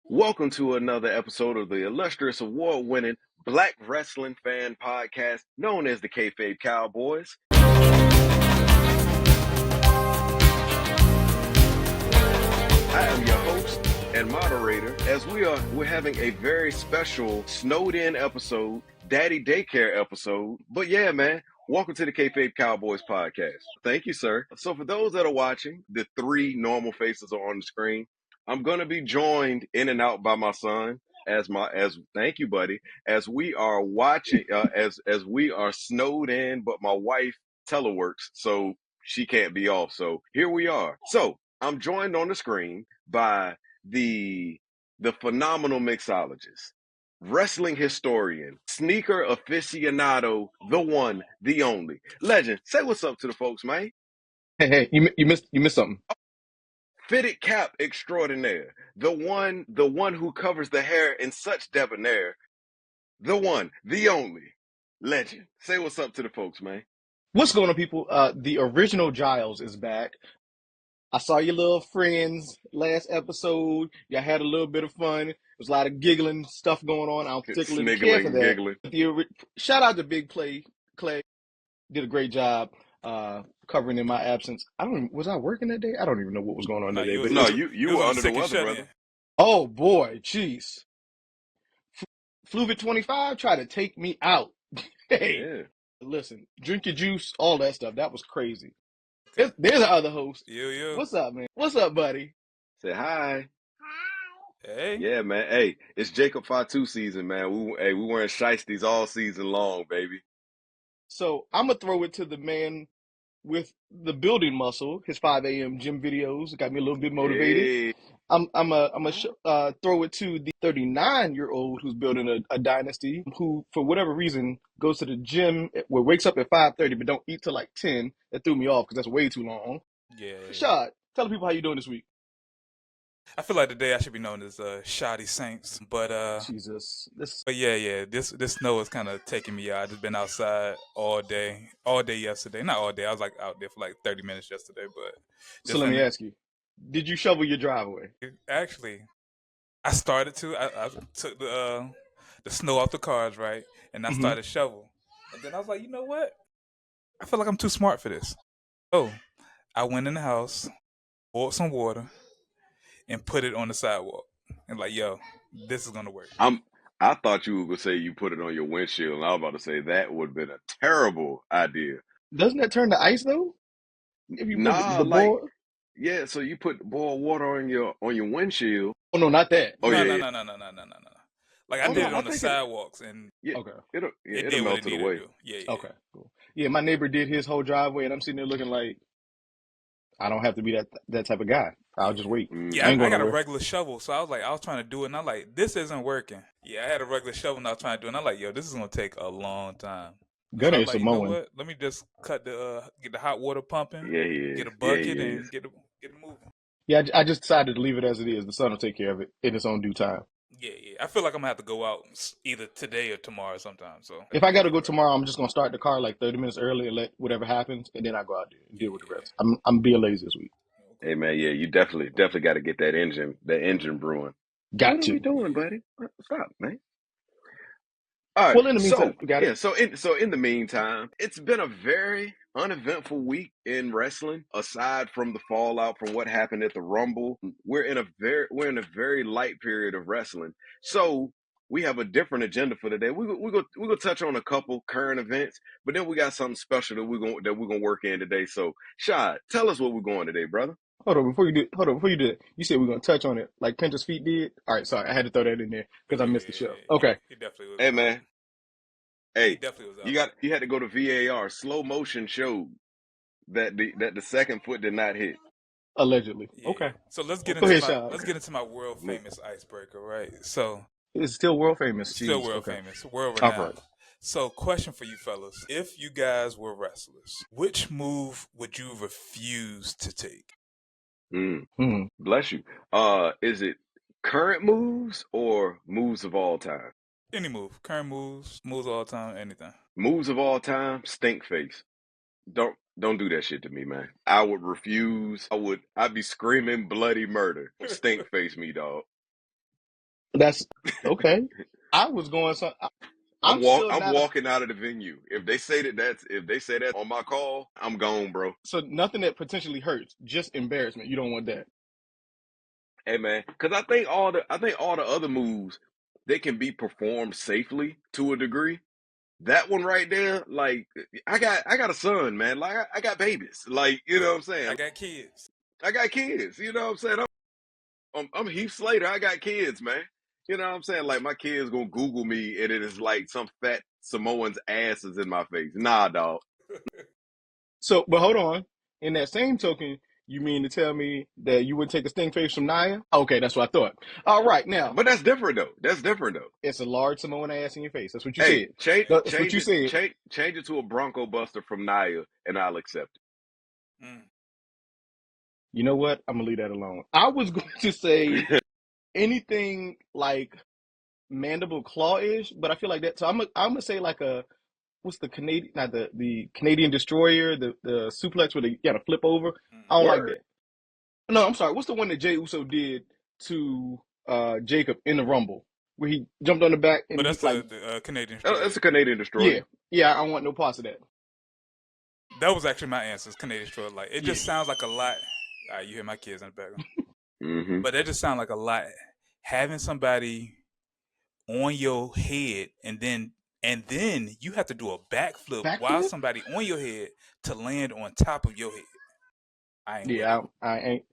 Welcome to another episode of the illustrious award-winning Black Wrestling Fan Podcast known as the Kayfabe Cowboys. I am your host and moderator as we're having a very special snowed-in episode, Daddy Daycare episode. But yeah, man, welcome to the Kayfabe Cowboys podcast. Thank you, sir. So for those that are watching, the three normal faces are on the screen. I'm going to be joined in and out by my son thank you, buddy, as we are watching, as we are snowed in, but my wife teleworks, so she can't be off. So here we are. So I'm joined on the screen by the phenomenal mixologist, wrestling historian, sneaker aficionado, the one, the only legend. Say what's up to the folks, man. Hey, you missed something. Fitted cap extraordinaire, the one who covers the hair in such debonair, the one, the only legend. Say what's up to the folks, man. What's going on, people? The original Giles is back. I saw your little friends last episode. Y'all had a little bit of fun. There was a lot of giggling stuff going on. I don't particularly care for that. Giggling. Shout out to Big Clay. Did a great job covering in my absence. Was I working that day? I don't even know what was going on that day. You were under the weather, brother. Oh boy, jeez. Fluvid 25 tried to take me out. Hey, yeah. Listen, drink your juice, all that stuff. That was crazy. There's the other host. You. What's up, man? What's up, buddy? Say hi. Hey. Yeah, man. Hey, it's Jacob Fatu season, man. We wearing shiesties all season long, baby. So I'm gonna throw it to the man with the building muscle. His 5 a.m. gym videos got me a little bit motivated. Hey. I'm gonna throw it to the 39-year-old who's building a dynasty, who for whatever reason goes to the gym, wakes up at 5:30 but don't eat till like 10. That threw me off because that's way too long. Yeah. Shot, tell the people how you doing this week. I feel like today I should be known as Shoddy Saints, but Jesus. But yeah, this snow is kind of taking me out. I've just been outside all day yesterday. Not all day. I was like out there for like 30 minutes yesterday, but. So let me ask you, did you shovel your driveway? Actually, I started to. I took the snow off the cars, right, and I started shovel. And then I was like, you know what? I feel like I'm too smart for this. So I went in the house, poured some water, and put it on the sidewalk. And like, yo, this is gonna work. I thought you were gonna say you put it on your windshield, and I was about to say that would have been a terrible idea. Doesn't that turn to ice though? If you yeah, so you put boiled water on your windshield. Oh no, not that. Oh no. Like I did it on the sidewalks, and okay, it'll melt it away. Yeah. Okay, cool. Yeah, my neighbor did his whole driveway, and I'm sitting there looking like I don't have to be that type of guy. I'll just wait. Yeah, I got a regular shovel, so I was trying to do it, and I'm like, this isn't working. Yeah, I had a regular shovel, and I was trying to do it, and I'm like, yo, this is gonna take a long time. Gunner is mowing. You know what? Let me just get the hot water pumping. Yeah. Get a bucket and get it moving. Yeah, I just decided to leave it as it is. The sun will take care of it in its own due time. Yeah. I feel like I'm gonna have to go out either today or tomorrow sometime. So if I gotta go tomorrow, I'm just gonna start the car like 30 minutes early and let whatever happens, and then I go out there and deal with the rest. I'm being lazy this week. Hey man, yeah, you definitely got to get that engine brewing. What are you doing, buddy? Stop, man. All right. Well, in the meantime, so in the meantime, it's been a very uneventful week in wrestling. Aside from the fallout from what happened at the Rumble, we're in a very light period of wrestling. So we have a different agenda for today. We're gonna touch on a couple current events, but then we got something special that we're gonna work in today. So, Shad, tell us what we're going today, brother. Hold on, before you do it, you said we're gonna touch on it like Pinter's feet did. All right, sorry, I had to throw that in there because I missed the show. Okay. He definitely was. Hey man. Hey, he definitely was. You had to go to VAR. Slow motion showed that the second foot did not hit. Allegedly. Yeah. Okay. So let's get into my world famous icebreaker, right? So it's still world famous. Still world famous. World renowned. Right. So, question for you fellas: if you guys were wrestlers, which move would you refuse to take? Bless you. Is it current moves or moves of all time? Any move. Current moves of all time, anything. Moves of all time, stink face. Don't do that shit to me, man. I would refuse. I'd be screaming bloody murder. Stink face me, dog. That's okay. I was going so I'm still I'm not a walking out of the venue. If they say that on my call, I'm gone, bro. so nothing that potentially hurts, just embarrassment. You don't want that. Hey man, because I think all the other moves they can be performed safely to a degree. That one right there, like I got a son, man. Like I got babies. Like, you know what I'm saying? I got kids. I got kids. You know what I'm saying? I'm Heath Slater. I got kids, man. You know what I'm saying? Like my kids gonna Google me and it is like some fat Samoan's ass is in my face. Nah, dog. So, but hold on. In that same token, you mean to tell me that you would take a sting face from Nia? Okay, that's what I thought. All right, now But that's different though. That's different though. it's a large Samoan ass in your face. That's what you Hey, said. That's what you said. change it to a Bronco Buster from Nia, and I'll accept Mm. You know what? I'm gonna leave that alone. I was going to say it. anything like mandible claw-ish, but I feel like that. So I'm gonna say like a what's the Canadian, not the Canadian Destroyer, the suplex where they gotta flip over. I don't like Word. that. No, I'm sorry. What's the one that Jey Uso did to Jacob in the Rumble, where he jumped on the back and But he that's like, the Canadian Destroyer. That's a Canadian yeah, Destroyer. yeah. I don't want no parts of that. That was actually my answer. Is Canadian Destroyer. Like it Yeah, just sounds like a lot. All right, you hear my kids in the background, Mm-hmm. but that just sounds like a lot. Having somebody on your head and then you have to do a backflip while backflip. somebody on your head to land on top of your head. I ain't with it. Yeah, I ain't.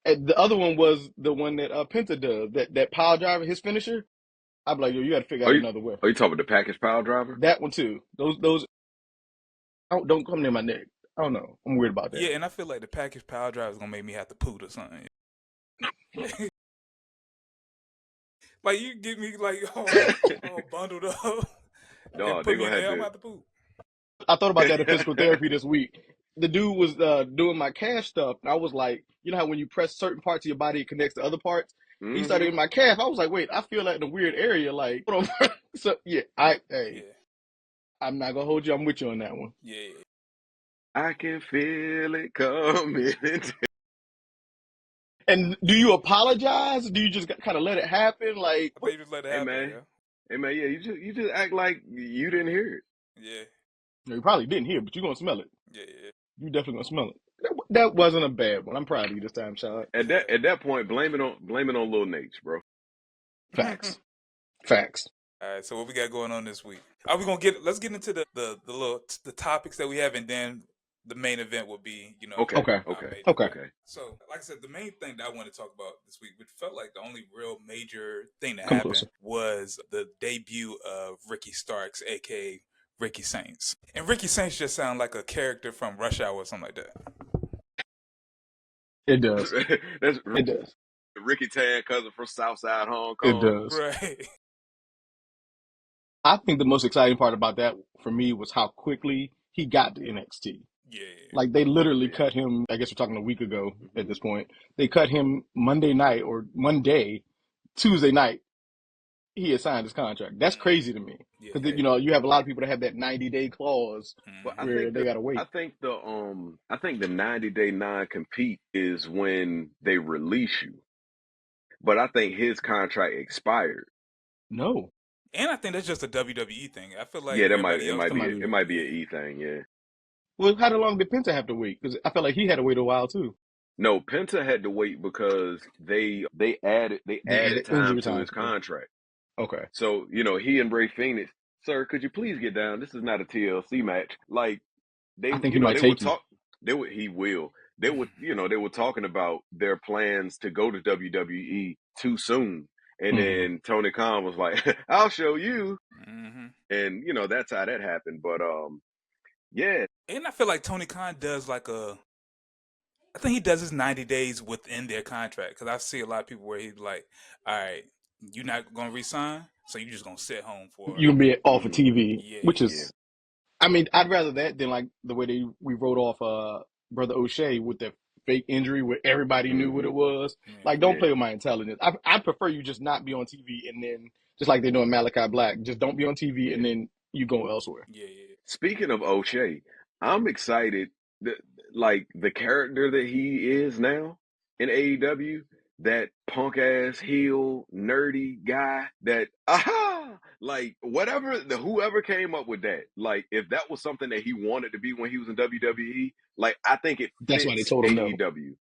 And the other one was the one that Penta does. That pile driver, his finisher. I'm like, yo, you got to figure out another way. Are you talking about the package pile driver? That one too. Those don't come near my neck. I don't know. I'm weird about that. Yeah, and I feel like the package power drive is gonna make me have to poot or something. Like you get me like all bundled up and No, they put me gonna in have there, I'm to. about to poop. I thought about that in physical therapy this week. The dude was doing my calf stuff, and I was like, you know how when you press certain parts of your body, it connects to other parts. He started Mm-hmm. in my calf. I was like, wait, I feel like in a weird area. Like, so yeah, Yeah, I'm not gonna hold you. I'm with you on that one. yeah. I can feel it coming. And do you apologize? Do you just kind of let it happen? Like, I what? think you just let it Hey happen, man, yeah. hey man, yeah, you just act like you didn't hear it. Yeah, No, you probably didn't hear, but you're gonna smell it. yeah, yeah. You definitely gonna smell it. That wasn't a bad one. I'm proud of you this time, Sean. At that point, blame it on Lil Nate, bro. Facts. Facts. All right, so what we got going on this week? Are we gonna let's get into the topics that we have, and then the main event will be, Okay, Okay. our okay, major. Okay. okay. So, like I said, the main thing that I want to talk about this week, which felt like the only real major thing that Come happened, closer. was the debut of Ricky Starks, aka Ricky Saints. And Ricky Saints just sounds like a character from Rush Hour or something like that. It does. That's It does. Ricky Tan, cousin from Southside Hong It Kong. does. Right. I think the most exciting part about that for me was how quickly he got to NXT. Yeah. Like they literally Yeah. cut him, I guess we're talking a week ago at Mm-hmm. this point. They cut him Monday night or Monday, Tuesday night, he had signed his contract. That's crazy to me. Yeah. Because you have a lot of people that have that 90-day clause But Mm-hmm. where they gotta wait. I think the 90-day non-compete is when they release you. But I think his contract expired. No. And I think that's just a WWE thing. I feel like Yeah, everybody else That might be it right. might be an E thing, yeah. Well, how long did Penta have to wait? Because I felt like he had to wait a while too. No, Penta had to wait because they They added added time injury to time. his contract. Okay. So, he and Ray Phoenix, sir, could you please get down? This is not a TLC match. Like I think he might they would take you. talk he will. They were talking about their plans to go to WWE too soon. And Mm-hmm. then Tony Khan was like, I'll show you. Mm-hmm. And that's how that happened. But yeah. And I feel like Tony Khan I think he does his 90 days within their contract, because I see a lot of people where he's like, all right, you're not going to resign, so you're just going to sit home for, You'll be off of Mm-hmm. TV, yeah. which Yeah. is, I mean, I'd rather that than like the way we wrote off Brother O'Shea with the fake injury where everybody knew what Mm-hmm. it was. Yeah. Like, don't Yeah. play with my intelligence. I'd prefer you just not be on TV and then, just like they're doing Malachi Black, just don't be on TV and Yeah. then you go elsewhere. Yeah, yeah. Speaking of O'Shea, I'm excited that like the character that he is now in AEW. that punk ass heel nerdy guy that like whoever came up with that, like if that was something that he wanted to be when he was in WWE, like I think it That's why they fits told him no. AEW.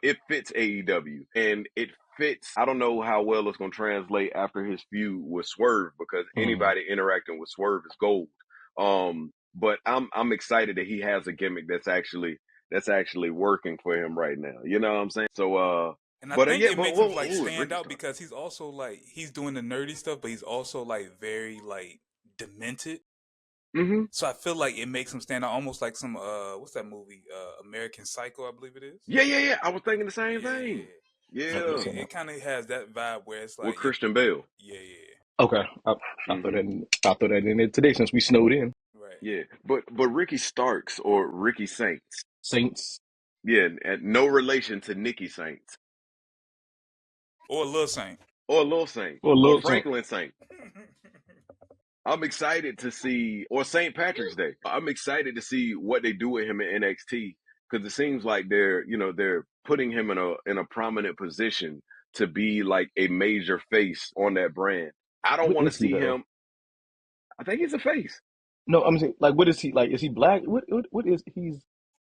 It fits AEW, and it fits. I don't know how well it's going to translate after his feud with Swerve, because anybody interacting with Swerve is gold. But I'm excited that he has a gimmick that's actually working for him right now. You know what I'm saying? So And I but think yeah, it but makes him what like would stand Ricky out start? because he's also like he's doing the nerdy stuff, but he's also like very like demented. Mm-hmm. So I feel like it makes him stand out, almost like some what's that movie? American Psycho, I believe it is. Yeah. I was thinking the same thing. Yeah. So Yeah, it kind of has that vibe where it's with like, Christian Bale. yeah, Okay, I'll throw that Mm-hmm. in. I'll throw that in there today since we snowed in. right. Yeah, but Ricky Starks or Ricky Saints. Saints Yeah, and no relation to Nikki Saints Or Lil Saint. or Lil Saint or or Lil Saint. Franklin Saint. I'm excited to see, or St. Patrick's Day. I'm excited to see what they do with him in NXT, because it seems like they're putting him in a prominent position to be like a major face on that brand. I don't What want to is he see though? him. I think he's a face. No, I'm saying like, what is he like? Is he black? What is he's?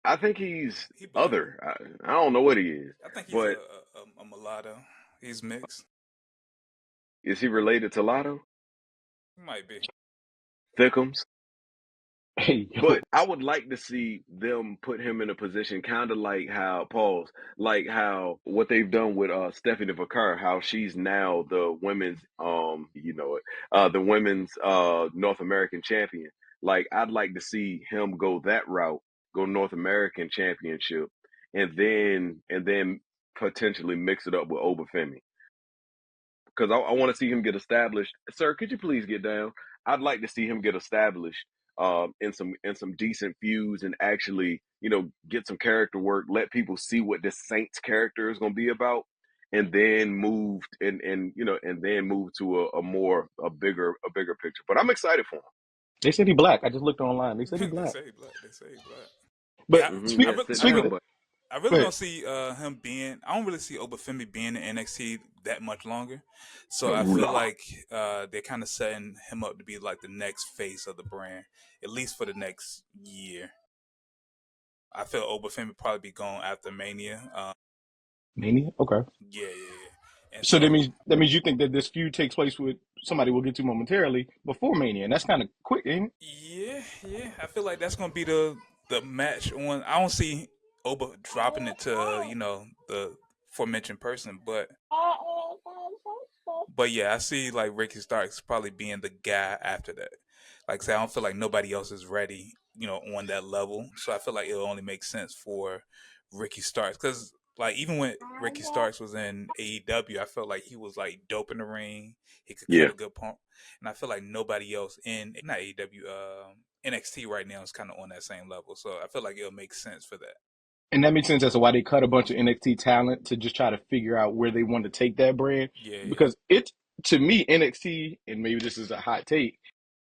I think he's He black. other. I don't know what he is, I think he's but a mulatto. He's mixed. is he related to Lotto He might be. Thickums? Hey But yo, I would like to see them put him in a position, kind of like how what they've done with Stephanie Vacar, how she's now the women's the women's North American champion. Like I'd like to see him go that route, go North American championship, and then potentially mix it up with Obafemi, because I want to see him get established. Sir, could you please get down? I'd like to see him get established in some decent feuds, and actually, get some character work, let people see what this Saints character is going to be about, and then move to a bigger picture. But I'm excited for they said he black. I just looked online. They said he They black. say he black. They say he black. But Yeah, him. I, Yeah, re- sit I, speaking down, re- of, but I go really ahead. don't see him being. I don't really see Obafemi being in NXT that much longer. So I feel no. like they're kind of setting him up to be like the next face of the brand, at least for the next year. I feel Obafemi probably be gone after Mania. Mania. Okay. Yeah. And So so that means you think that this feud takes place with somebody we'll get to momentarily before Mania, and that's kind of quick, ain't it? yeah. I feel like that's gonna be the match on. I don't see Oba dropping it to the aforementioned person, but yeah, I see like Ricky Starks probably being the guy after that. Like I say, I don't feel like nobody else is ready, on that level. So I feel like it'll only make sense for Ricky Starks, because like even when Ricky Starks was in AEW, I felt like he was like dope in the ring. He could cut Yeah. a good pump, and I feel like nobody else in not AEW, NXT right now is kind of on that same level. So I feel like it'll make sense for that. And that makes sense as to why they cut a bunch of NXT talent to just try to figure out where they want to take that brand. Yeah. Because it, to me, NXT, and maybe this is a hot take,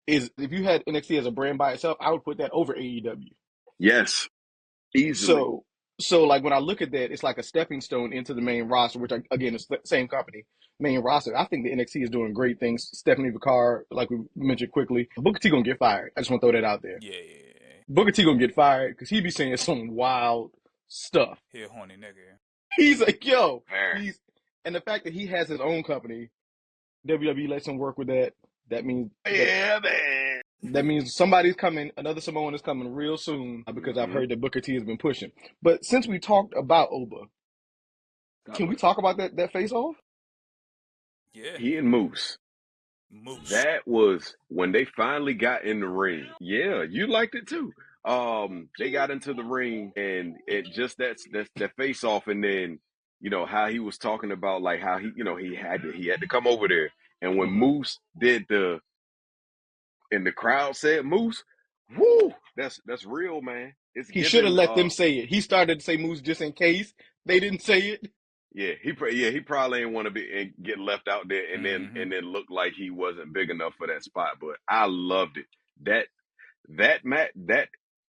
is if you had NXT as a brand by itself, I would put that over AEW. Yes. Easily. So like when I look at that, it's like a stepping stone into the main roster, which again is the same company, main roster. I think the NXT is doing great things. Stephanie Vacar, like we mentioned quickly, Booker T gonna get fired. I just want to throw that out there. Yeah. Booker T gonna get fired because he be saying some wild stuff. He a horny nigga. He's like, yo, Fair. and the fact that he has his own company, WWE lets him work with that. That means Yeah, man. that means somebody's coming, another Samoan is coming real soon because I've Mm-hmm. heard that Booker T has been pushing. But since we talked about Oba, God can we bless him. talk about that face off? Yeah. He and Moose. Moose. That was when they finally got in the ring. Yeah, you liked it too. They got into the ring, and it just that's that face off, and then how he was talking about, like how he had to come over there, and when Mm-hmm. Moose did and the crowd said Moose, whoo, that's real, man. It's He should have given. let them say it. He started to say Moose just in case they didn't say it. Yeah, he probably didn't want to be and get left out there, and then Mm-hmm. and then look like he wasn't big enough for that spot. But I loved it. That Matt, that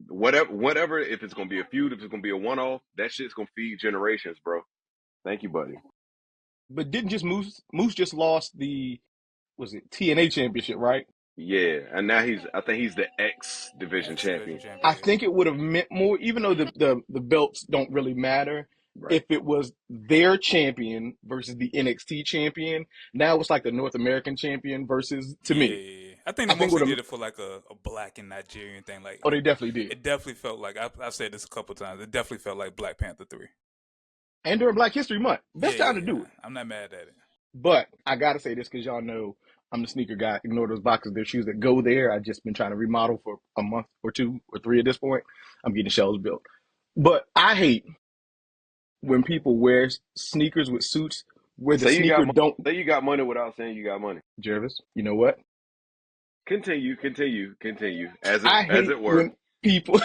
whatever. If it's gonna be a feud, if it's gonna be a one off, that shit's gonna feed generations, bro. Thank you, buddy. But didn't just Moose just lost the TNA championship, right? Yeah, and now I think he's the X division X Division champion. champion. I think it would have meant more, even though the belts don't really matter. Right. If it was their champion versus the NXT champion, now it's like the North American champion versus me. Yeah. I think they mostly did it for like a black and Nigerian thing. Like, they definitely did. It definitely felt like I've said this a couple times. It definitely felt like Black Panther 3. And during Black History Month, best time to do it. I'm not mad at it. But I gotta say this because y'all know I'm the sneaker guy. Ignore those boxes, their shoes that go there. I've just been trying to remodel for a month or 2 or 3 at this point. I'm getting shelves built. But I hate when people wear sneakers with suits where the sneaker don't. Say you got money without saying you got money. Jervis, you know what? Continue. As I hate it were. when people,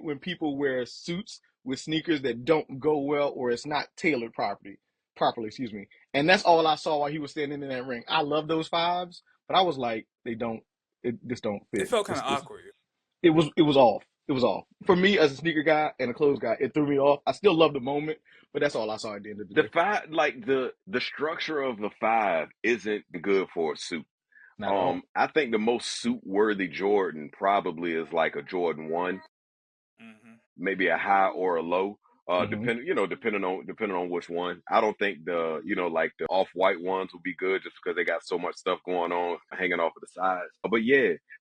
when people wear suits with sneakers that don't go well or it's not tailored properly. Excuse me. And that's all I saw while he was standing in that ring. I love those 5s, but I was like, it just don't fit. It felt kind of awkward. It was off. It was off. For me, as a sneaker guy and a clothes guy, it threw me off. I still love the moment, but that's all I saw at the end of the day. The 5, like the structure of the 5 isn't good for a suit. I think the most suit-worthy Jordan probably is like a Jordan 1, maybe a high or a low, depending on which one. I don't think the off-white ones will be good just because they got so much stuff going on hanging off of the sides.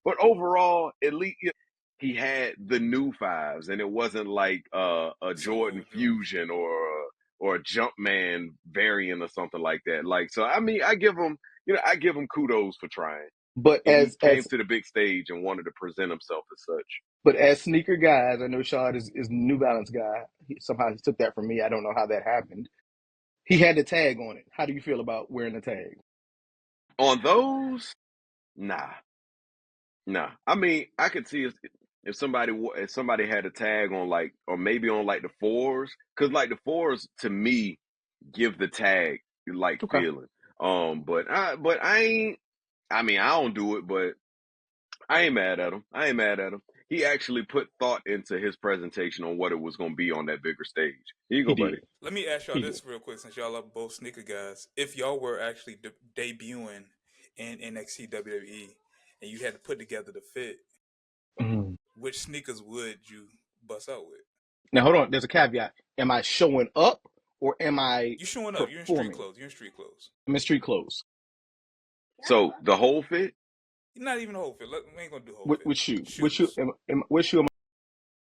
But overall, at least he had the new 5s, and it wasn't like a Jordan Fusion or a Jumpman variant or something like that. Like, so I mean, I give him kudos for trying. But he came to the big stage and wanted to present himself as such. But as sneaker guys, I know Shad is New Balance guy. Somehow he took that from me. I don't know how that happened. He had the tag on it. How do you feel about wearing the tag? On those? Nah. I mean, I could see if somebody had a tag on, like, or maybe on like the 4s, because like the 4s to me give the tag like feeling. But I ain't. I mean, I don't do it, but I ain't mad at him. He actually put thought into his presentation on what it was going to be on that bigger stage. Here you go, buddy. Let me ask y'all this real quick, since y'all are both sneaker guys. If y'all were actually debuting in NXT WWE and you had to put together the fit, which sneakers would you bust out with? Now, hold on. There's a caveat. Am I showing up or am I You showing up. You're in street clothes. I'm in street clothes. So the whole fit? Not even the whole fit. We ain't going to do whole fit. Which shoe? Which shoe am I?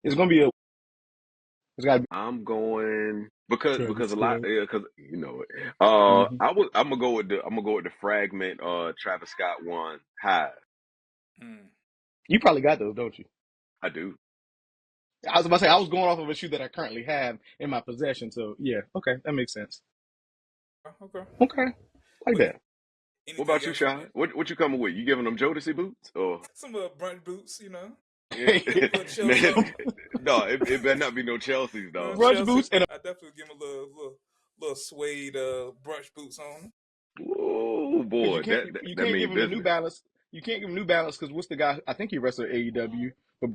It's going to be it's got to be. I'm going because a lot, because you know it. I'm gonna go with the Fragment Travis Scott one high. You probably got those, don't you? I do. I was about to say I was going off of a shoe that I currently have in my possession. So yeah, okay, that makes sense. Okay, like that. What about you, Sean? What you coming with? You giving them Jodeci boots or some brunch boots? You know. No, it better not be no Chelsea's, dog. Brunch boots, and I definitely give him a little suede brunch boots on. Oh boy, you can't give him a New Balance. You can't give him New Balance because what's the guy? I think he wrestled at AEW, but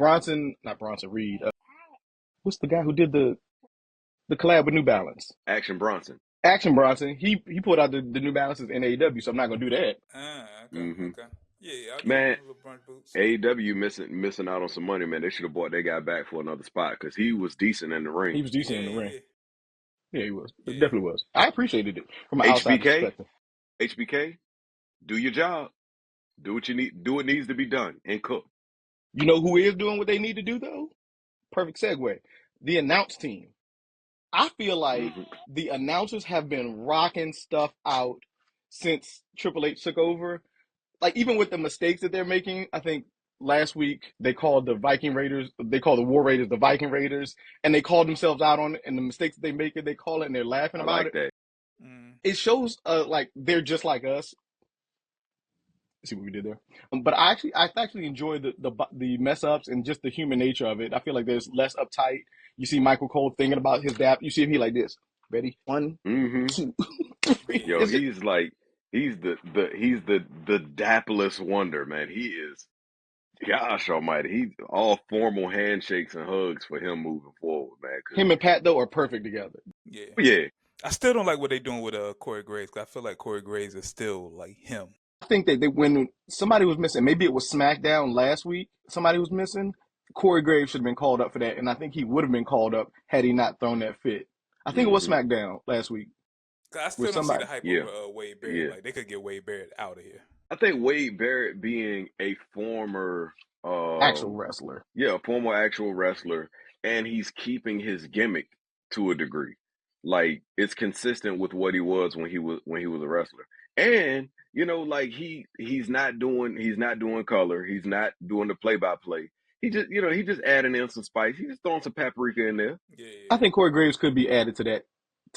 not Bronson Reed. What's the guy who did the collab with New Balance? Action Bronson. He pulled out the New Balances in AEW, so I'm not gonna do that. Okay. Yeah, man. AEW missing out on some money, man. They should have bought that guy back for another spot because he was decent in the ring. He was decent in the ring. Yeah, he was. It definitely was. I appreciated it from an outside perspective. HBK, do your job. Do what you need. Do what needs to be done and cook. You know who is doing what they need to do though? Perfect segue. The announce team. I feel like the announcers have been rocking stuff out since Triple H took over. Like, even with the mistakes that they're making, I think last week they called the War Raiders the Viking Raiders, and they called themselves out on it, and the mistakes that they make they call it, and they're laughing about it. That. It shows like they're just like us. See what we did there? But I actually enjoy the mess ups and just the human nature of it. I feel like there's less uptight. You see Michael Cole thinking about his dap. You see him like this. Ready? 1, 2, 3. Yo, he's the dapless wonder, man. He is, gosh almighty. He's all formal handshakes and hugs for him moving forward, man. Him and Pat though are perfect together. Yeah. I still don't like what they're doing with Corey Graves. 'Cause I feel like Corey Graves is still like him. I think that when somebody was missing, maybe it was SmackDown last week, somebody was missing, Corey Graves should have been called up for that, and I think he would have been called up had he not thrown that fit. I think it was SmackDown last week. 'Cause I With still don't see somebody. the hype Yeah. over Wade Barrett. Yeah. Like they could get Wade Barrett out of here. I think Wade Barrett being a former Actual wrestler. Yeah, a former actual wrestler, and he's keeping his gimmick to a degree. Like it's consistent with what he was when he was a wrestler. And you know, like he's not doing color, he's not doing the play by play. He just adding in some spice. He's just throwing some paprika in there. Yeah. I think Corey Graves could be added to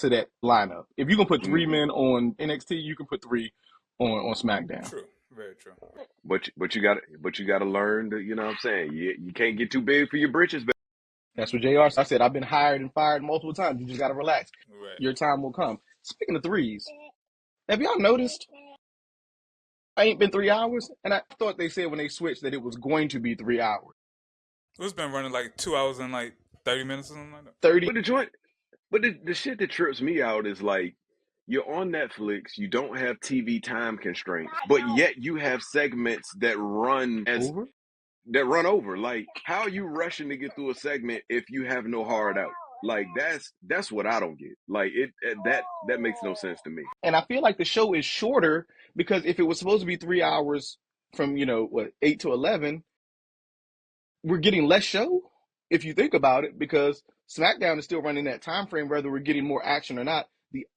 that lineup. If you can put 3 men on NXT, you can put 3 on SmackDown. True. Very true. But you gotta learn to, you know what I'm saying? You can't get too big for your britches, baby. That's what JR said. I've been hired and fired multiple times. You just gotta relax. Right. Your time will come. Speaking of threes, have y'all noticed? I ain't been 3 hours, and I thought they said when they switched that it was going to be 3 hours. It's been running like 2 hours and like 30 minutes or something like that. 30. But the shit that trips me out is like you're on Netflix, you don't have TV time constraints, but yet you have segments that run over. Like, how are you rushing to get through a segment if you have no hard out? Like that's what I don't get. Like that makes no sense to me. And I feel like the show is shorter because if it was supposed to be 3 hours from 8 to 11, we're getting less show if you think about it, because SmackDown is still running that time frame whether we're getting more action or not.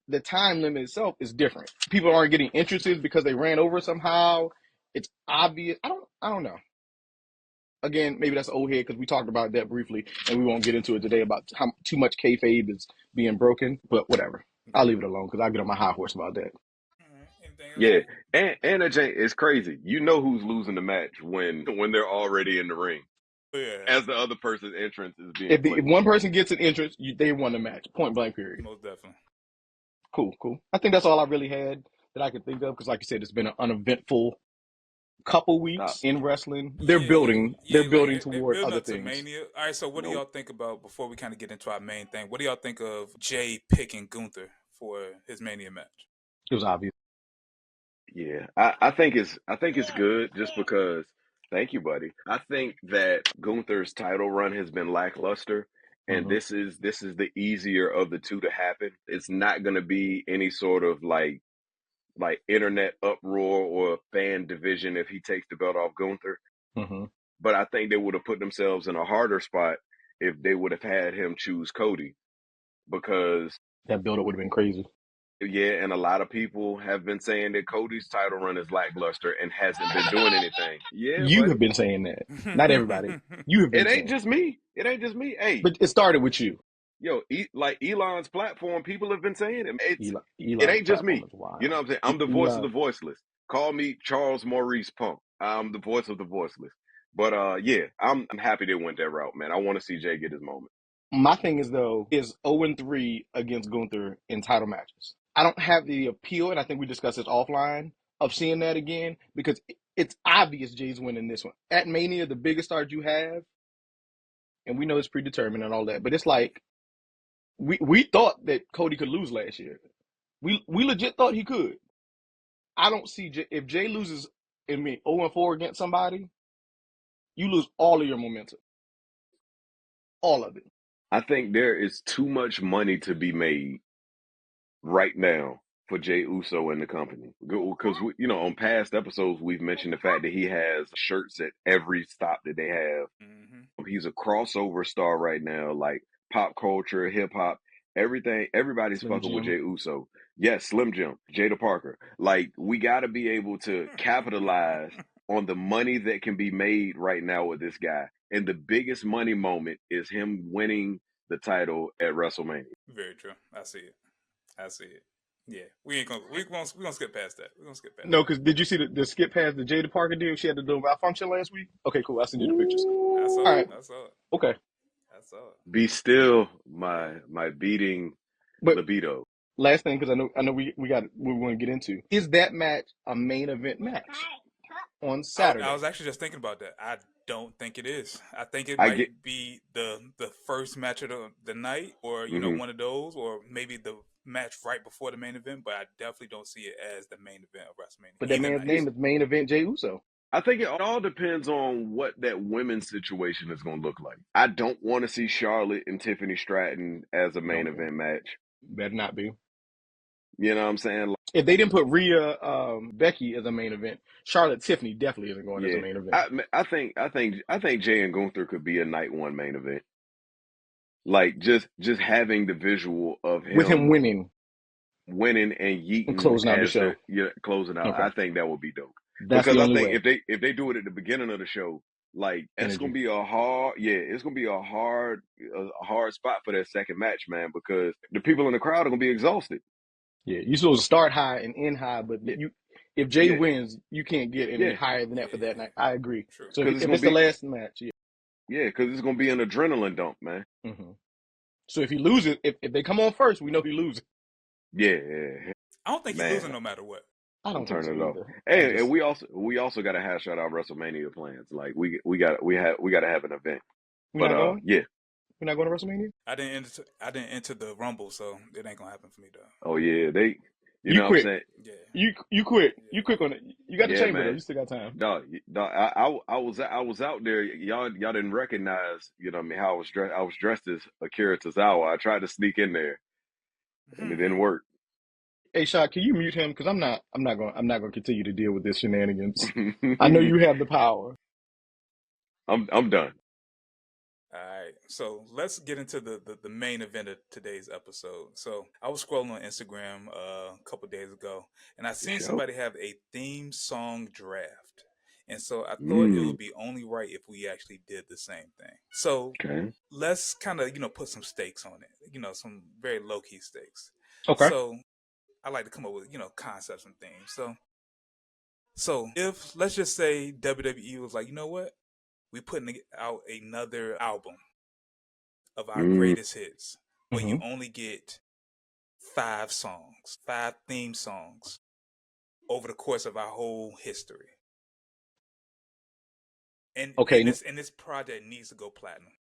The time limit itself is different. People aren't getting interested because they ran over somehow. It's obvious. I don't know. Again, maybe that's old head because we talked about that briefly, and we won't get into it today about how too much kayfabe is being broken. But whatever, I'll leave it alone because I'll get on my high horse about that. Yeah, and it's crazy. You know who's losing the match when they're already in the ring. Yeah. As the other person's entrance is being if one person gets an entrance, they won the match. Point blank, period. Most definitely. Cool. I think that's all I really had that I could think of because, like you said, it's been an uneventful couple weeks in wrestling. They're building toward other things. Mania. All right, so what do y'all think about, before we kind of get into our main thing, what do y'all think of Jay picking Gunther for his Mania match? It was obvious. Yeah, I think it's good just because. Thank you, buddy. I think that Gunther's title run has been lackluster, and this is the easier of the two to happen. It's not going to be any sort of like internet uproar or fan division if he takes the belt off Gunther. But I think they would have put themselves in a harder spot if they would have had him choose Cody, because that build-up would have been crazy. Yeah, and a lot of people have been saying that Cody's title run is lackluster and hasn't been doing anything. Yeah, you have been saying that. Not everybody. You have been. It ain't just me. Hey, but it started with you. Yo, like Elon's platform, people have been saying it. It ain't just me. You know what I'm saying? I'm the voice of the voiceless. Call me Charles Maurice Punk. I'm the voice of the voiceless. But yeah, I'm happy they went that route, man. I want to see Jay get his moment. My thing is 0-3 against Gunther in title matches. I don't have the appeal, and I think we discussed this offline, of seeing that again because it's obvious Jay's winning this one. At Mania, the biggest stars you have, and we know it's predetermined and all that, but it's like we thought that Cody could lose last year. We legit thought he could. I don't see if Jay loses 0-4 against somebody, you lose all of your momentum. All of it. I think there is too much money to be made right now for Jay Uso and the company. Because, on past episodes, we've mentioned the fact that he has shirts at every stop that they have. He's a crossover star right now, like pop culture, hip hop, everything. Everybody's fucking with Jay Uso. Yes, Slim Jim, Jada Parker. Like, we got to be able to capitalize on the money that can be made right now with this guy. And the biggest money moment is him winning the title at WrestleMania. Very true. I see it. Yeah, we're gonna skip past that. No, because did you see the skip past the Jada Parker deal? She had to do a malfunction last week. Okay, cool. I sent you the pictures. I saw it. Okay. I saw it. Be still, my beating libido. Last thing, because I know we want to get into, is that match a main event match? on Saturday. I was actually just thinking about that. I don't think it is. I think it I might get. be the first match of the night, or Hmm. one of those, or maybe the match right before the main event. But I definitely don't see it as the main event of WrestleMania But that either man's night. name is Main Event Jey Uso. I think it all depends on what that women's situation is going to look like. I don't want to see Charlotte and Tiffany Stratton as a main Don't event match. better not be. You know what I'm saying? Like, If they didn't put Rhea Becky as a main event, Charlotte Tiffany definitely isn't going as a yeah, main event. I think Jay and Gunther could be a night one main event. Like just having the visual of With him him winning winning and and yeeting closing out the as show. the closing out. Okay. I think that would be dope. That's Because the I only think way. if they do it at the beginning of the show, like it's Energy. gonna be it's gonna be a hard spot for that second match, man, because the people in the crowd are gonna be exhausted. Yeah, you're supposed to start high and end high, but Yeah, if Jay yeah, wins, you can't get any yeah, higher than that for that night. I agree. True. So because if it's the last match, because it's gonna be an adrenaline dump, man. Mm-hmm. So if he loses, if they come on first, we know he loses. Yeah, I don't think he's man, losing no matter what. I I'm don't think so turning it off. either. Hey, and we also got to hash out our WrestleMania plans. Like we got to have an event. We're not going. Yeah. We're not going to WrestleMania. I didn't enter the Rumble, so it ain't gonna happen for me though. Oh yeah, they. You You know what I'm quit. saying? Yeah. You quit. Yeah. You quit on it. You got the Yeah, chamber man. though. You still got time. No, I was out there. Y'all didn't recognize. You know what I mean? How I was dressed. I was dressed as Akira Tozawa. I tried to sneak in there, and it didn't work. Hey, Shaq, can you mute him? Because I'm not going to continue to deal with this shenanigans. I know you have the power. I'm done. All right, so let's get into the main event of today's episode. So I was scrolling on Instagram a couple days ago, and I seen somebody have a theme song draft, and so I thought it would be only right if we actually did the same thing. So let's kind of put some stakes on it, some very low key stakes. Okay. So I like to come up with concepts and themes. So if let's just say WWE was like, you know what? We putting out another album of our greatest hits, but you only get 5 songs, 5 theme songs over the course of our whole history. And this project needs to go platinum.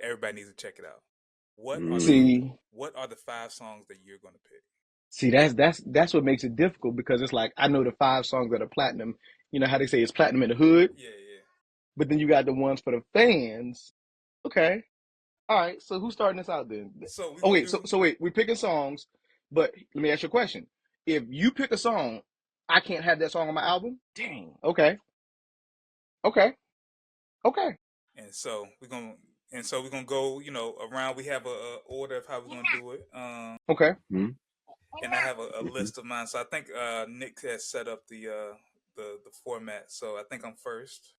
Everybody needs to check it out. What are the 5 songs that you're going to pick? See, that's what makes it difficult, because it's like I know the 5 songs that are platinum. You know how they say it's platinum in the hood? Yeah. But then you got the ones for the fans. Okay. All right. So who's starting this out then? So wait, we're picking songs, but let me ask you a question. If you pick a song, I can't have that song on my album? Dang. Okay. And so we're gonna go, around. We have a order of how we're gonna do it. Okay. And I have a list of mine. So I think Nick has set up the format. So I think I'm first.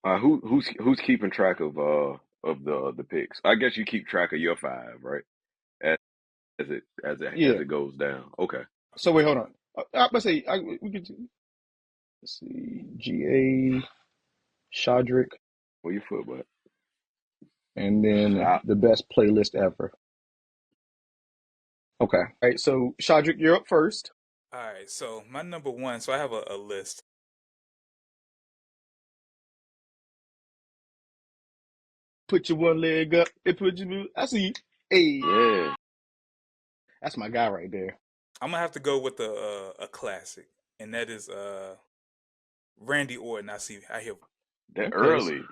Who's keeping track of the picks? I guess you keep track of your 5, right? As it goes down. Okay. So wait, hold on. Let's say we could. Let's see. GA, Shadrick. Where your foot, bud? And then the best playlist ever. Okay. All right. So Shadrick, you're up first. All right. So my number 1. So I have a list. Put your one leg up and put your. I see. Hey. Yeah. That's my guy right there. I'm gonna have to go with a classic, and that is Randy Orton. I hear that early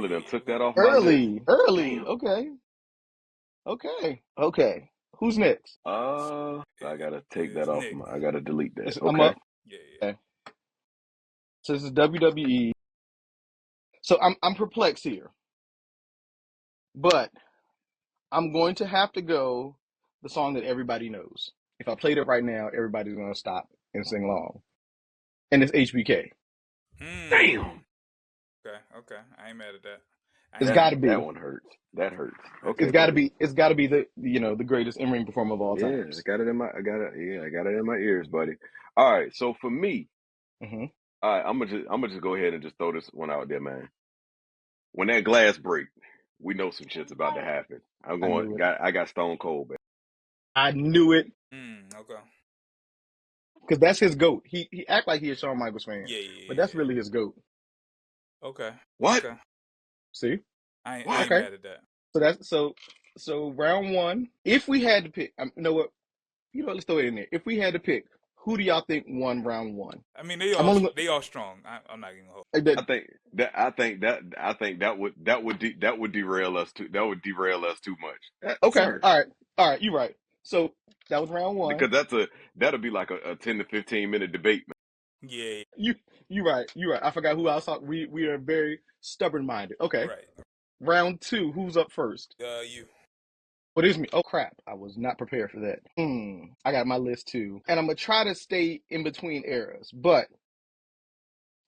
done took that off early. my list. Damn. Okay. Who's next? I gotta take that off. I gotta delete that. I'm okay. up. Yeah. So this is WWE. So I'm perplexed here, but I'm going to have to go the song that everybody knows. If I played it right now, everybody's gonna stop and sing along, and it's HBK. Damn. Okay. I ain't mad at that. It's got to be. That one hurts. That hurts. Okay. It's got to be. It's got to be the greatest in-ring performer of all time. Yeah, I got it in my ears, buddy. All right. So for me, all right, I'm gonna just go ahead and just throw this one out there, man. When that glass break, we know some shit's about to happen. I got Stone Cold, baby. I knew it. Okay. Because that's his GOAT. He act like he a Shawn Michaels fan. Yeah. But that's really his GOAT. Okay. What? Okay. See? I ain't Okay. mad at that. So that's so round one. If we had to pick, you know what? Let's throw it in there. If we had to pick, who do y'all think won round one? I mean, they I'm all only they all strong. I'm not even gonna hold. I think that would derail us too. That would derail us too much, okay. sir. All right. You're right. So that was round one. Because that'll be like a 10 to 15 minute debate. Yeah. You're right. I forgot who I was talking. We are very stubborn minded. Okay. Right. Round two. Who's up first? You. What is me? Oh crap! I was not prepared for that. I got my list too, and I'm gonna try to stay in between eras, but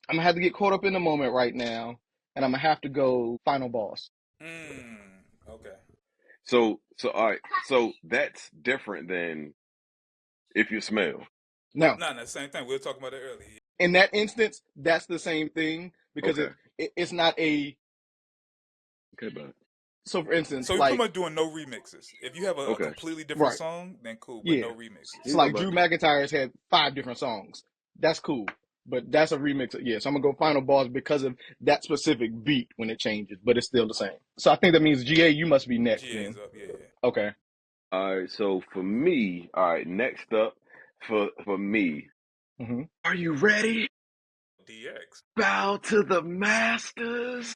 I'm gonna have to get caught up in the moment right now, and I'm gonna have to go final boss. Okay. So all right. So that's different than if you smell. No, No, the same thing. We were talking about it earlier. in that instance, that's the same thing because Okay. it's not a. Okay, bud. So for instance, So we're pretty like much doing no remixes. If you have a Okay. completely different right, song, then cool, but yeah. no remixes. So like Drew McIntyre's had 5 different songs. That's cool, but that's a remix. Yeah, so I'm gonna go final boss because of that specific beat when it changes, but it's still the same. So I think that means GA, you must be next. GA's Then up, yeah. okay. All right. So for me, all right. Next up, for me, are you ready? DX. Bow to the masters.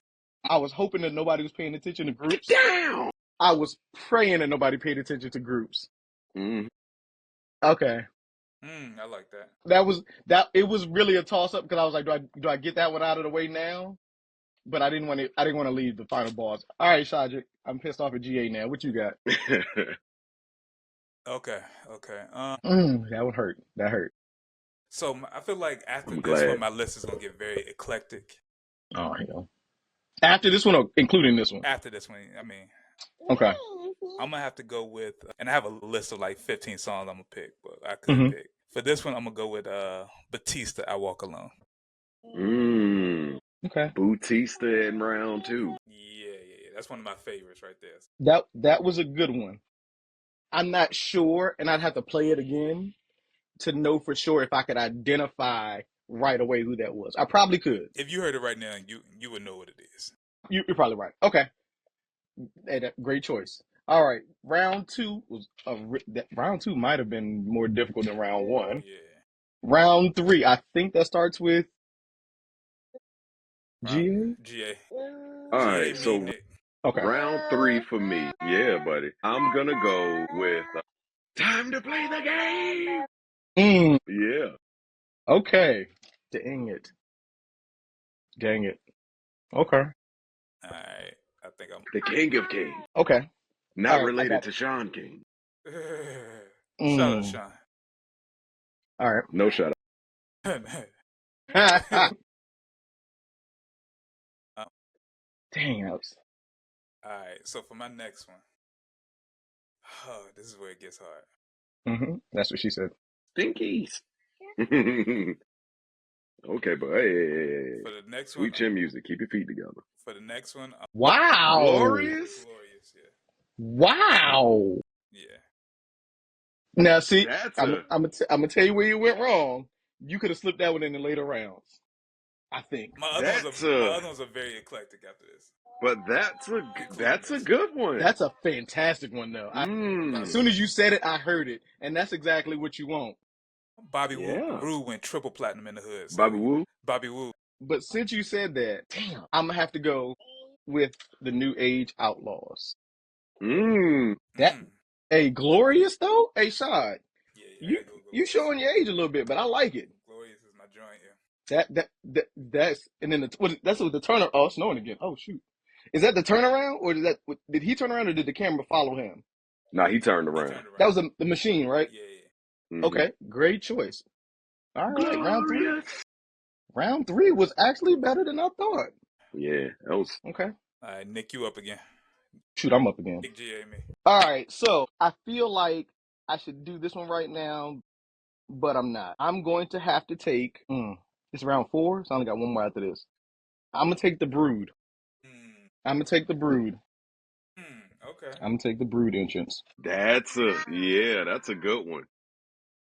I was hoping that nobody was paying attention to groups. Down. I was praying that nobody paid attention to groups. Mm. Okay. I like that. It was really a toss up because I was like, do I get that one out of the way now? But I didn't want to leave the final boss. All right, Shadrick, I'm pissed off at GA now. What you got? Okay. That would hurt. That hurt. So I feel like after I'm this glad. one, my list is gonna get very eclectic. Oh, hell. After this one, or including this one? After this one, I mean, Okay. I'm gonna have to go with, and I have a list of like 15 songs I'm gonna pick, but I could pick. For this one, I'm gonna go with Batista, I Walk Alone. Okay. Batista in round 2. Yeah. That's one of my favorites right there. That was a good one. I'm not sure, and I'd have to play it again to know for sure if I could identify right away who that was. I probably could. If you heard it right now, you would know what it is. You're probably right. Okay. Hey, great choice. All right. Round two round two might have been more difficult than round one. Yeah. Round three, I think that starts with GA. GA. All right. So Nick. Okay. round 3 for me. Yeah, buddy. I'm gonna go with Time to Play the Game. Yeah. Okay. Dang it. Okay. All right. I think I'm The King of Kings. Okay. Not All right, related to Sean King. Shout out to Sean. All right. No shout Dang, that was... All right. So for my next one, this is where it gets hard. That's what she said. Stinkies. Okay, but hey. For the next Sweet one, chin music. Keep your feet together. For the next one, Wow. Glorious? Glorious, yeah. Wow. Yeah. Now, see, That's I'm gonna tell you where you went wrong. You could have slipped that one in the later rounds, I think. My other ones are very eclectic after this. But that's a good one. That's a fantastic one, though. As soon as you said it, I heard it, and that's exactly what you want. Bobby Wu went triple platinum in the hood. So Bobby Wu. But since you said that, damn, I'm gonna have to go with the New Age Outlaws. Hey, Glorious though. Hey, Shad, you showing your age a little bit, but I like it. Glorious is my joint. Yeah. That's and then that's with the turner. Oh, it's snowing again. Oh shoot, is that the turnaround or did he turn around or did the camera follow him? No, he turned around. That was the machine, right? Yeah. Okay, great choice. All right, round three was actually better than I thought. Yeah, that was okay. All right, Nick, you up again. Shoot, I'm up again. Nick GA me. All right, so I feel like I should do this one right now, but I'm not. I'm going to have to take. It's round 4, so I only got one more after this. I'm gonna take the Brood. Okay. I'm gonna take the Brood entrance. that's a good one.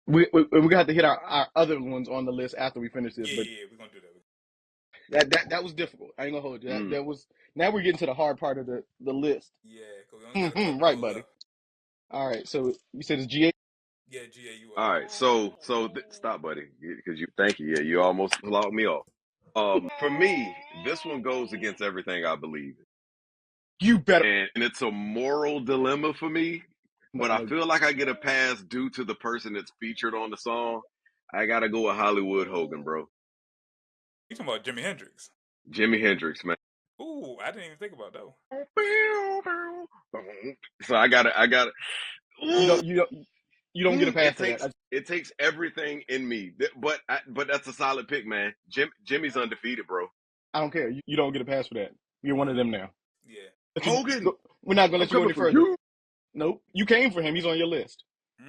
We got to hit our other ones on the list after we finish this. Yeah, we're gonna do that. That was difficult. I ain't gonna hold you. That was. Now we're getting to the hard part of the list. Yeah, because we only got a couple Right, more buddy. left. All right. So you said it's GA. Yeah, GA, you All right, so stop, buddy, because thank you. Yeah, you almost logged me off. For me, this one goes against everything I believe in. You better. And it's a moral dilemma for me, but I feel like I get a pass due to the person that's featured on the song. I gotta go with Hollywood Hogan, bro. You talking about Jimi Hendrix? Jimi Hendrix, man. Ooh, I didn't even think about that one. So I gotta. You don't get a pass for that. It takes everything in me, but that's a solid pick, man. Jimmy's undefeated, bro. I don't care. You don't get a pass for that. You're one of them now. Yeah. Hogan, we're not gonna let you go any further. You. Nope. You came for him. He's on your list.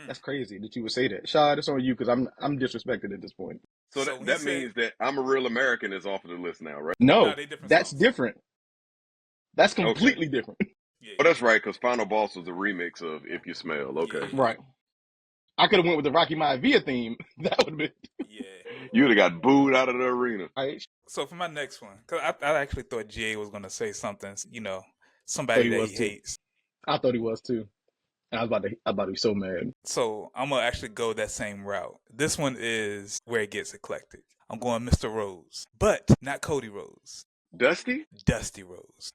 That's crazy that you would say that. Shad, it's on you because I'm disrespected at this point. So that means that I'm a Real American is off of the list now, right? No, that's different. That's completely different. Yeah, oh, that's right, because Final Boss was a remix of If You Smell. Okay. Yeah. Right. I could have went with the Rocky Maivia theme. That would have been. Yeah. You would have got booed out of the arena. Right. So for my next one, because I actually thought GA was going to say something, somebody that he hates. I thought he was too. And I was about to be so mad. So I'm going to actually go that same route. This one is where it gets eclectic. I'm going Mr. Rose, but not Cody Rose. Dusty? Dusty Rose.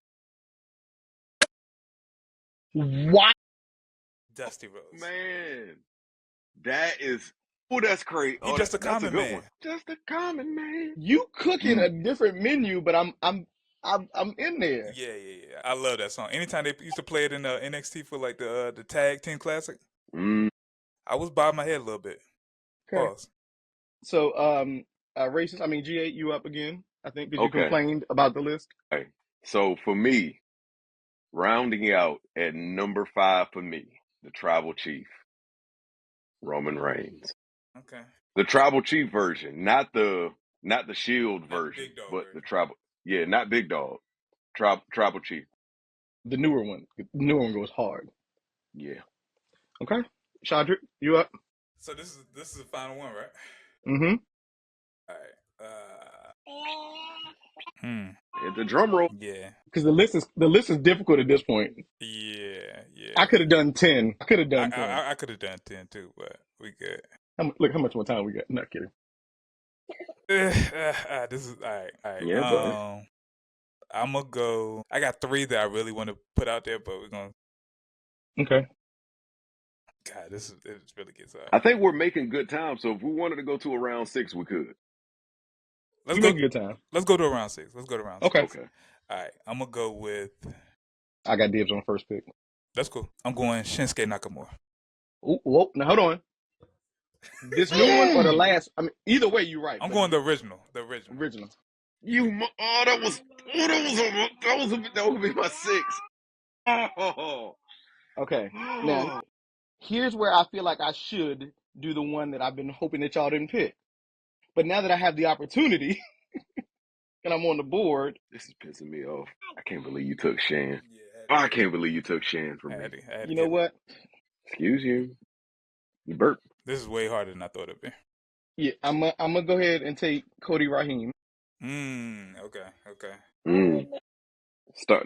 What? Dusty Rose. Man, that is... Oh, that's crazy. He's just a common man. One. Just a common man. You cooking a different menu, but I'm in there. Yeah. I love that song. Anytime they used to play it in NXT for like the Tag Team Classic, I was bobbing my head a little bit. Okay. Pause. So, racist. I mean, G8, you up again? I think because you complained about the list. Okay. So for me, rounding out at number 5 for me, the Tribal Chief, Roman Reigns. Okay. The Tribal Chief version, not the Shield version, but the Tribal. Yeah, not Big Dog. Tribal Chief. The newer one. The newer one goes hard. Yeah. Okay. Shadrick, you up? So this is the final one, right? Mm-hmm. All right. Hit the drum roll. Yeah. Because the list is difficult at this point. Yeah. I could have done 10. I could have done 10. I could have done 10 too, but we good. Look how much more time we got. Not kidding. This is all right. Yeah, I'm gonna go. I got 3 that I really want to put out there, but we're gonna. Okay. God, it really gets hard. I think we're making good time. So if we wanted to go to a round 6, we could. Let's go. Make a good time. Let's go to a round 6. Okay. Okay. All right. I'm gonna go with. I got dibs on first pick. That's cool. I'm going Shinsuke Nakamura. Ooh, whoa, now hold on. This new one or the last? I mean, either way, you're right. I'm going the original. The original. Original. That would be my 6. Oh. Okay. Now, here's where I feel like I should do the one that I've been hoping that y'all didn't pick. But now that I have the opportunity and I'm on the board. This is pissing me off. I can't believe you took Shan. I can't believe you took Shan from me. You know what? Excuse you. You burped. This is way harder than I thought it'd be. Yeah, I'm gonna go ahead and take Cody Raheem. Okay.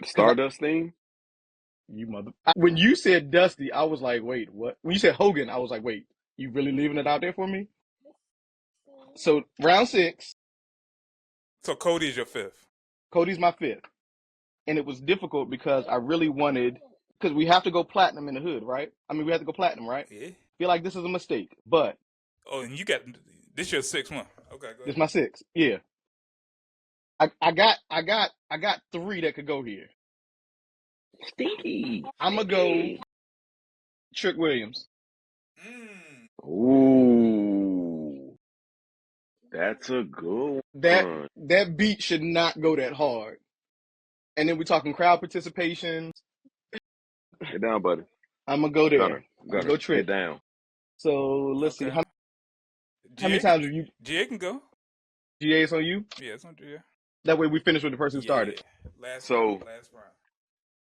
Stardust theme? You mother. When you said Dusty, I was like, wait, what? When you said Hogan, I was like, wait, you really leaving it out there for me? So round 6. So Cody's your 5th. Cody's my 5th. And it was difficult because I really wanted, because we have to go platinum in the hood, right? I mean, we have to go platinum, right? Yeah. Feel like this is a mistake, but. Oh, and you got, this your 6th one. Okay, go ahead. This is my 6th. Yeah. I got 3 that could go here. Stinky. I'm going to go Trick Williams. Ooh. That's a good one. That beat should not go that hard. And then we're talking crowd participation. Get down, buddy. I'm going to go there. Go Trick. Get down. So let's see. How many times have you? GA can go. GA is on you? Yeah, it's on GA. That way we finish with the person who started. Last round.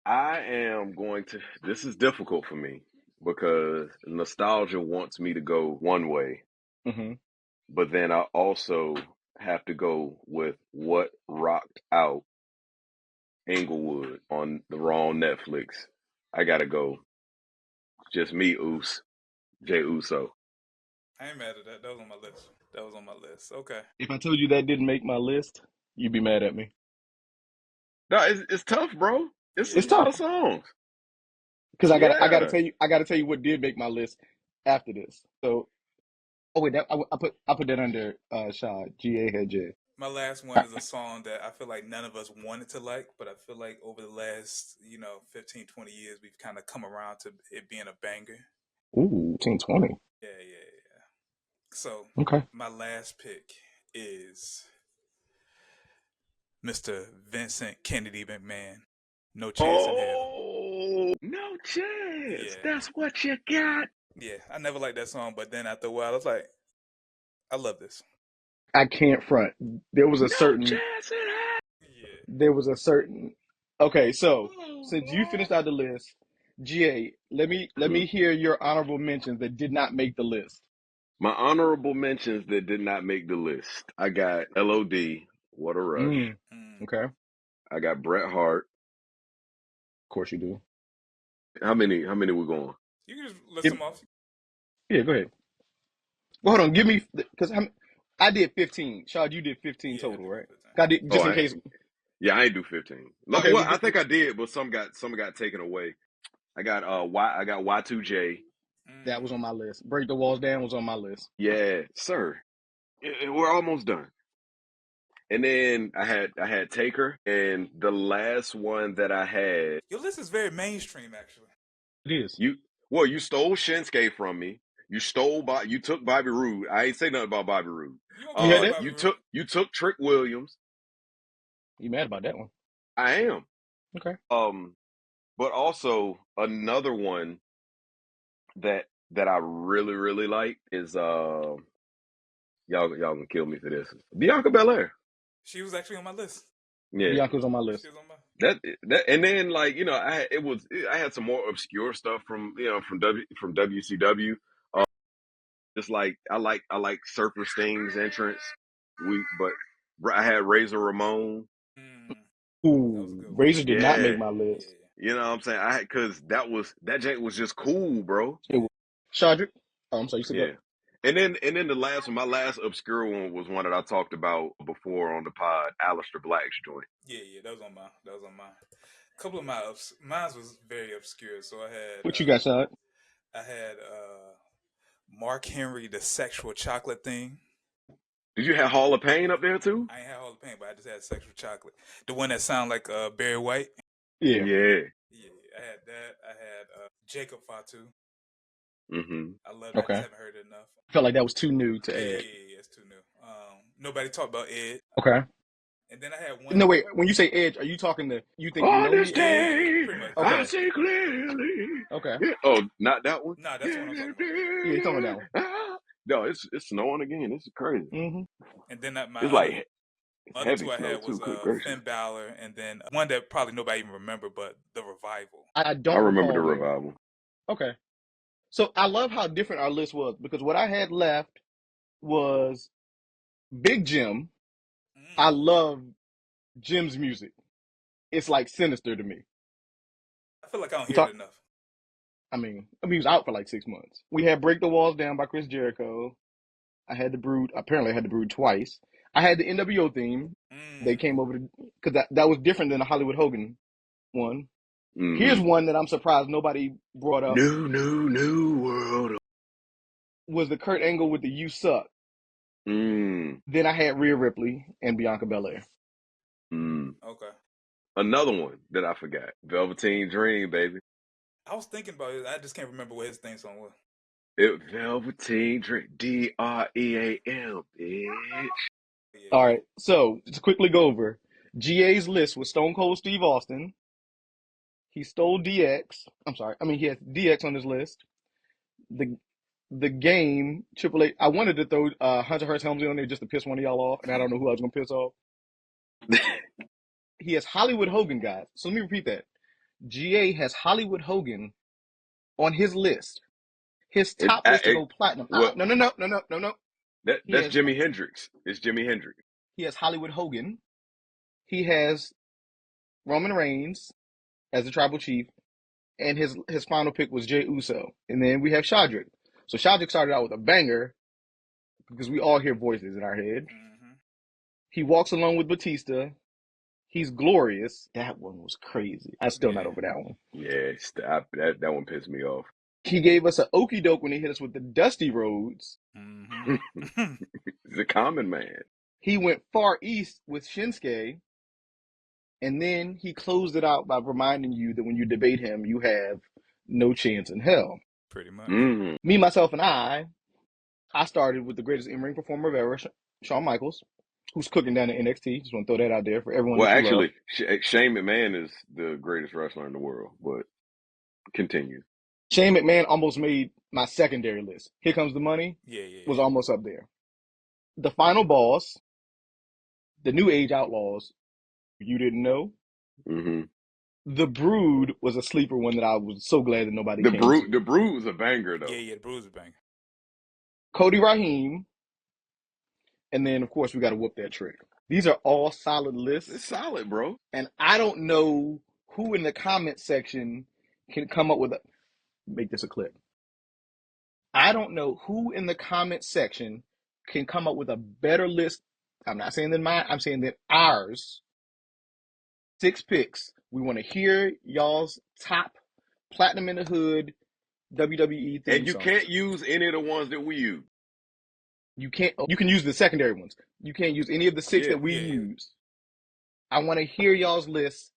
I am going to, this is difficult for me because nostalgia wants me to go one way. Mm-hmm. But then I also have to go with what rocked out Inglewood on the wrong Netflix. I gotta go. Just me, Jay Uso. I ain't mad at that. That was on my list. That was on my list. Okay. If I told you that didn't make my list, you'd be mad at me. No, it's tough, bro. It's It's a Yeah. lot tough of songs. because I gotta Yeah. tell you what did make my list after this. So, oh wait, I put that under Shad. GA had J. My last one is a song that I feel like none of us wanted to like, but I feel like over the last, 15, 20 years, we've kind of come around to it being a banger. Ooh, 1020. Yeah, yeah, yeah. So, Okay. my last pick is Mr. Vincent Kennedy McMahon. No Chance in Hell. Oh, no chance. Yeah. That's what you got. Yeah, I never liked that song, but then after a while, I was like, I love this. I can't front. There was a No certain. chance in hell. Yeah. There was a certain. Okay, so since you finished out the list, GA, let me hear your honorable mentions that did not make the list. My honorable mentions that did not make the list. I got LOD, What a Rush. Okay, of I got Bret Hart. course you do. How many we going? You can just list Give, them off. yeah, go ahead. Well, hold on. Give me because I did 15. Shad, you did 15 Yeah, I total, did right? 15. I did Oh, just in case. I ain't do 15. Okay, Well, well, I think I did, but some got taken away. I got Y2J. that was on my list. Break the Walls Down was on my list. Yeah, sir. We're almost done. And then I had Taker, and the last one that I had, Your list is very mainstream, actually. It is. you stole Shinsuke from me. You took Bobby Roode. I ain't say nothing about Bobby Roode. You gonna You had like that? Bobby Roode? You took Trick Williams. You mad about that one? I am. Okay. But also another one that I really really like is y'all gonna kill me for this. Bianca Belair. She was actually on my list. Yeah. Bianca's on my She list. was on my. That and then like I had some more obscure stuff from from WCW. Just like I like Surfer Sting's entrance. I had Razor Ramon. That was a Ooh, good one. Razor did not Yeah, make my list. Yeah. you know what I'm saying. Because that jank was just cool, bro. It was Shadrick. Oh, I'm sorry. You said go. Yeah. And then the last one, my last obscure one was one that I talked about before on the pod, Aleister Black's joint. Yeah, yeah, that was on mine. That was on mine. A couple of mine was very obscure. So What you got, Shad? I had Mark Henry, the sexual chocolate thing. Did you have Hall of Pain up there too? I ain't had all the pain, but I just had sexual chocolate. The one that sounded like Barry White. Yeah. Yeah. Yeah, I had that. I had Jacob Fatu. Mm-hmm. I love that. I Okay. just haven't heard it enough. I felt like that was too new to Yeah, add. it's too new. Nobody talked about Ed. Okay. And then I had one. No, wait. When you say Edge, are you talking to You Think You On Know Me? this day, pretty much. Okay. I see clearly. Okay. Yeah. Oh, not that one. Nah, that's the one I'm talking about. Yeah, you talking about that one. No, it's snowing again. This is crazy. one? And then my It's other, like other heavy two I snow had was too. Good gracious. Finn Balor, and then one that probably nobody even remember, but the Revival. I don't I remember the recall that. revival. Okay. So I love how different our list was because what I had left was Big Jim. I love Jim's music. It's like sinister to me. I feel like I don't hear it enough. I mean, he was out for like 6 months. We had Break the Walls Down by Chris Jericho. I had the Brood. Apparently, I had the Brood twice. I had the NWO theme. They came over because that was different than the Hollywood Hogan one. Mm-hmm. Here's one that I'm surprised nobody brought up. New world. Was the Kurt Angle with the "You Suck"? Mm. Then I had Rhea Ripley and Bianca Belair. Mm. Okay. Another one that I forgot, Velveteen Dream, baby. I was thinking about it. I just can't remember what his theme song was. Velveteen Dream, DREAM, bitch. All right, so to quickly go over, GA's list was Stone Cold Steve Austin. He stole DX. I'm sorry. I mean, he has DX on his list. The game, Triple H. I wanted to throw Hunter Hearst Helmsley on there just to piss one of y'all off, and I don't know who I was going to piss off. He has Hollywood Hogan, guys. So let me repeat that. GA has Hollywood Hogan on his list. His top was to go platinum. No. That's Jimi Hendrix. It's Jimi Hendrix. He has Hollywood Hogan. He has Roman Reigns as the tribal chief, and his final pick was Jey Uso. And then we have Shadrick. So Shadrick started out with a banger because we all hear voices in our head. Mm-hmm. He walks along with Batista. He's glorious. That one was crazy. I'm still not over that one. Yeah, that one pissed me off. He gave us an okie doke when he hit us with the Dusty Rhodes. Mm-hmm. The Common Man. He went Far East with Shinsuke. And then he closed it out by reminding you that when you debate him, you have no chance in hell. Pretty much. Mm-hmm. Me, myself, and I started with the greatest in-ring performer of ever, Shawn Michaels, who's cooking down in NXT. Just want to throw that out there for everyone. Well, actually, Shane McMahon is the greatest wrestler in the world, but continue. Shane McMahon almost made my secondary list. Here Comes the Money was almost up there. The Final Boss, the New Age Outlaws, you didn't know. Mm-hmm. The Brood was a sleeper one that I was so glad that nobody came to. The Brood was a banger, though. Yeah, the Brood was a banger. Cody Raheem. And then, of course, we got to whoop that trick. These are all solid lists. It's solid, bro. And I don't know who in the comment section can come up with make this a clip. I don't know who in the comment section can come up with a better list. I'm not saying than mine. I'm saying that ours. 6 picks. We want to hear y'all's top Platinum in the Hood WWE theme And you songs. can't use any of the ones that we use. You can't. You can use the secondary ones. You can't use any of the 6 that we use. I want to hear y'all's list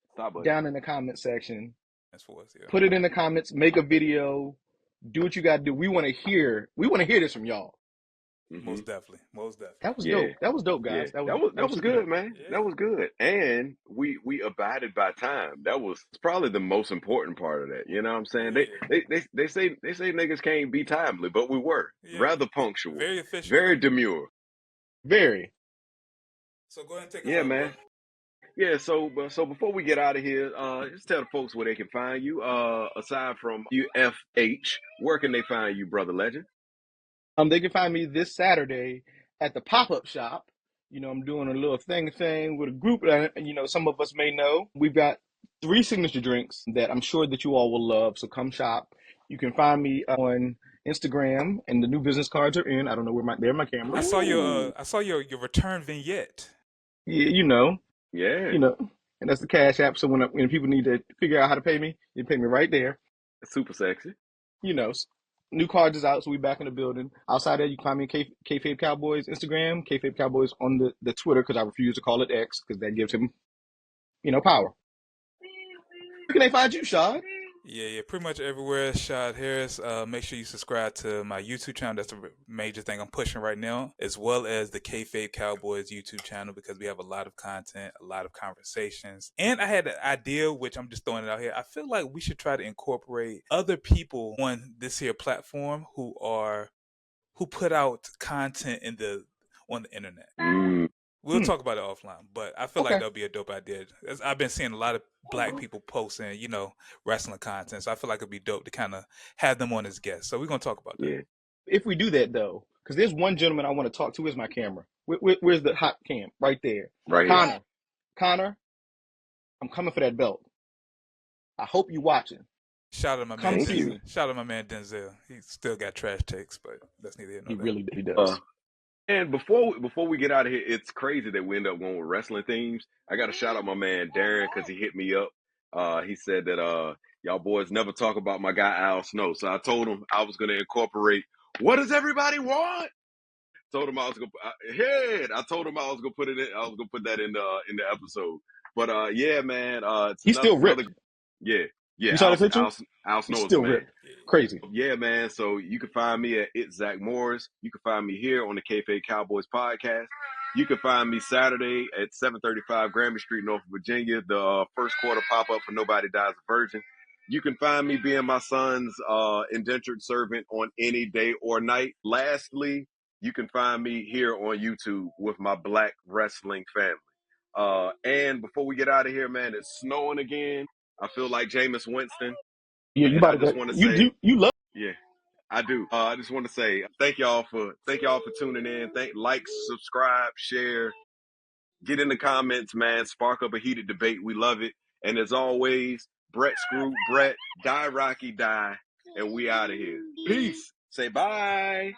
down in the comment section. That's for us. Yeah. Put it in the comments. Make a video. Do what you got to do. We want to hear. We want to hear this from y'all. Mm-hmm. Most definitely. That was dope. That was dope, guys. Yeah. That was good, man. Yeah. That was good. And we abided by time. That was probably the most important part of that. You know what I'm saying? Yeah. They say niggas can't be timely, but we were rather punctual, very efficient, very demure, very. So go ahead and take us over, man. Bro. Yeah, so before we get out of here, just tell the folks where they can find you. Aside from UFH, where can they find you, Brother Legend? They can find me this Saturday at the pop-up shop. You know, I'm doing a little thing with a group that, you know, some of us may know. We've got 3 signature drinks that I'm sure that you all will love. So come shop. You can find me on Instagram, and the new business cards are in. I don't know where they're my camera. I saw your return vignette. Yeah, you know. Yeah. You know, and that's the Cash App. So when people need to figure out how to pay me, they pay me right there. It's super sexy. You know, new cards is out, so we back in the building. Outside that, you can find me Kayfabe Cowboys Instagram, Kayfabe Cowboys on the Twitter, because I refuse to call it X, because that gives him, you know, power. Where can they find you, Shad? Yeah, pretty much everywhere, Shad Harris. Make sure you subscribe to my YouTube channel. That's the major thing I'm pushing right now, as well as the Kayfabe Cowboys YouTube channel, because we have a lot of content, a lot of conversations. And I had an idea, which I'm just throwing it out here. I feel like we should try to incorporate other people on this here platform who put out content on the internet. We'll talk about it offline, but I feel like that'll be a dope idea. I've been seeing a lot of Black people posting, you know, wrestling content. So I feel like it'd be dope to kind of have them on as guests. So we're going to talk about that. Yeah. If we do that, though, because there's one gentleman I want to talk to. Where's my camera? Where's the hot cam? Right there. Right here. Connor, I'm coming for that belt. I hope you're watching. Shout out to my man Denzel. Shout out to my man Denzel. He still got trash takes, but that's neither here nor there. He does. And before we get out of here, it's crazy that we end up going with wrestling themes. I got to shout out my man Darren, because he hit me up. He said that y'all boys never talk about my guy Al Snow. So I told him I was going to incorporate, what does everybody want? Told him I was going to I told him I was going to put it in. I was going to put that in the episode. But yeah, man, he's still ripped. Yeah. You saw the picture? Al Snow is still man. Ripped. Crazy. Yeah, man. So you can find me at It's Zach Morris. You can find me here on the Kayfabe Cowboys podcast. You can find me Saturday at 735 Grammy Street, Norfolk, Virginia. The first quarter pop-up for Nobody Dies a Virgin. You can find me being my son's indentured servant on any day or night. Lastly, you can find me here on YouTube with my Black wrestling family. And before we get out of here, man, it's snowing again. I feel like Jameis Winston. Yeah, you about to. You love. Yeah, I do. I just want to say thank y'all for tuning in. Like, subscribe, share, get in the comments, man. Spark up a heated debate. We love it. And as always, Brett Screw, Brett, die Rocky, die, and we out of here. Peace. Say bye.